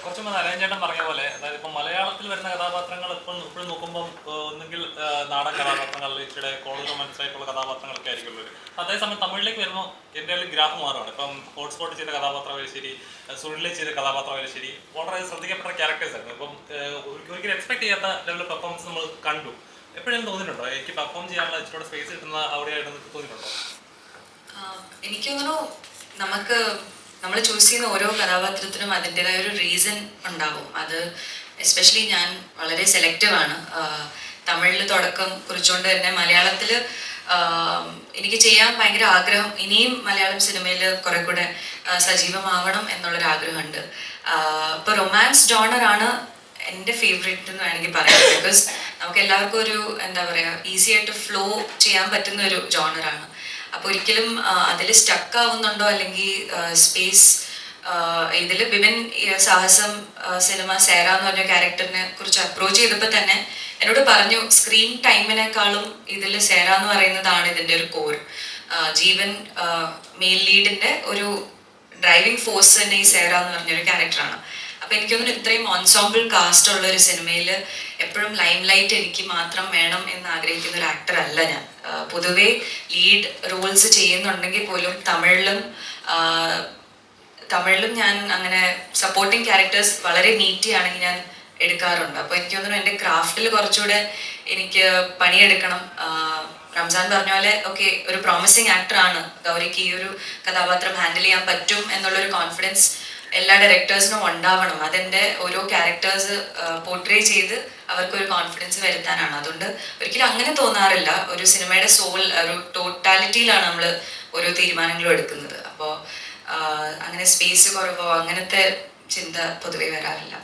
കുറച്ച് നാരായണ ചേട്ടൻ പറഞ്ഞ പോലെ, അതായത് ഇപ്പം മലയാളത്തിൽ വരുന്ന കഥാപാത്രങ്ങൾ ഇപ്പോഴും നോക്കുമ്പം ഒന്നുകിൽ നാടൻ കഥാപാത്രങ്ങൾ, ഇച്ചിരി കോളേജ് റൊമാൻസ് ആയിട്ടുള്ള കഥാപാത്രങ്ങളൊക്കെ ആയിരിക്കും ഉള്ളത്. അതേസമയം തമിഴിലേക്ക് വരുമ്പോൾ എൻ്റെ ഗ്രാഫ് മാറുകയാണ്. ഇപ്പം ഹോട്ട്സ്പോട്ട് ചെയ്ത കഥാപാത്രമായാലും ശരി, സുനിലെ ചെയ്ത കഥാപാത്രമായാലും ശരി, വളരെ ശ്രദ്ധിക്കപ്പെട്ട ക്യാരക്ടേഴ്സ് ആയിരുന്നു. ഇപ്പം ഒരിക്കലും എക്സ്പെക്ട് ചെയ്യാത്ത ലെവലിൽ പെർഫോമൻസ് നമ്മൾ കണ്ടു. എപ്പോഴും തോന്നിയിട്ടുണ്ടോ എനിക്ക് പെർഫോം ചെയ്യാനുള്ള ഇച്ചിരി സ്പേസ് കിട്ടുന്ന അവിടെയായിട്ട് തോന്നിയിട്ടുണ്ടോ? എനിക്കൊന്നും നമുക്ക് നമ്മൾ ചൂസ് ചെയ്യുന്ന ഓരോ കഥാപാത്രത്തിനും അതിൻ്റെതായ ഒരു റീസൺ ഉണ്ടാവും. അത് എസ്പെഷ്യലി ഞാൻ വളരെ സെലക്റ്റീവ് ആണ്. തമിഴിൽ തുടക്കം കുറിച്ചുകൊണ്ട് തന്നെ മലയാളത്തിൽ എനിക്ക് ചെയ്യാൻ ഭയങ്കര ആഗ്രഹം, ഇനിയും മലയാളം സിനിമയിൽ കുറെ കൂടെ സജീവമാവണം എന്നുള്ളൊരാഗ്രഹമുണ്ട്. ഇപ്പോൾ റൊമാൻസ് ജോണറാണ് എൻ്റെ ഫേവറേറ്റ് എന്ന് വേണമെങ്കിൽ പറയാം. ബിക്കോസ് നമുക്ക് എല്ലാവർക്കും ഒരു എന്താ പറയുക, ഈസി ആയിട്ട് ഫ്ലോ ചെയ്യാൻ പറ്റുന്ന ഒരു ജോണറാണ്. അപ്പോൾ ഒരിക്കലും അതിൽ സ്റ്റക്ക് ആവുന്നുണ്ടോ അല്ലെങ്കിൽ സ്പേസ് ഇതിൽ വിപിൻ സാഹസം സിനിമ സേറ എന്ന് പറഞ്ഞ ക്യാരക്ടറിനെ കുറിച്ച് അപ്രോച്ച് ചെയ്തപ്പോൾ തന്നെ എന്നോട് പറഞ്ഞു, സ്ക്രീൻ ടൈമിനേക്കാളും ഇതിൽ സേറ എന്ന് പറയുന്നതാണ് ഇതിൻ്റെ ഒരു കോർ. ജീവൻ മെയിൽ ലീഡിൻ്റെ ഒരു ഡ്രൈവിംഗ് ഫോഴ്സ് തന്നെ ഈ സേറ എന്ന് പറഞ്ഞൊരു ക്യാരക്ടറാണ്. അപ്പം എനിക്കൊന്നും ഇത്രയും ഓൺസോമ്പിൾ കാസ്റ്റ് ഉള്ള ഒരു സിനിമയിൽ എപ്പോഴും ലൈം ലൈറ്റ് എനിക്ക് മാത്രം വേണം എന്ന് ആഗ്രഹിക്കുന്ന ഒരു ആക്ടർ അല്ല ഞാൻ. പൊതുവേ ലീഡ് റോൾസ് ചെയ്യുന്നുണ്ടെങ്കിൽ പോലും തമിഴിലും ഞാൻ അങ്ങനെ സപ്പോർട്ടിങ് ക്യാരക്ടേഴ്സ് വളരെ നീറ്റി ആണെങ്കിൽ ഞാൻ എടുക്കാറുണ്ട്. അപ്പോൾ എനിക്ക് തോന്നുന്നു എൻ്റെ ക്രാഫ്റ്റിൽ കുറച്ചുകൂടെ എനിക്ക് പണിയെടുക്കണം. റംസാൻ പറഞ്ഞ പോലെ ഓക്കെ, ഒരു പ്രോമിസിങ് ആക്ടറാണ് ഗൗരിക്ക്, ഈ ഒരു കഥാപാത്രം ഹാൻഡിൽ ചെയ്യാൻ പറ്റും എന്നുള്ളൊരു കോൺഫിഡൻസ് എല്ലാ ഡയറക്ടേഴ്സിനും ഉണ്ടാവണം. അതെൻ്റെ ഓരോ ക്യാരക്ടേഴ്സ് പോർട്രേ ചെയ്ത് അവർക്കൊരു കോൺഫിഡൻസ് വരുത്താനാണ്. അതുകൊണ്ട് ഒരിക്കലും അങ്ങനെ തോന്നാറില്ല. ഒരു സിനിമയുടെ സോൾ, ഒരു ടോട്ടാലിറ്റിയിലാണ് നമ്മൾ ഓരോ തീരുമാനങ്ങളും എടുക്കുന്നത്. അപ്പോൾ അങ്ങനെ സ്പേസ് കുറവോ അങ്ങനത്തെ ചിന്ത പൊതുവെ വരാറില്ല.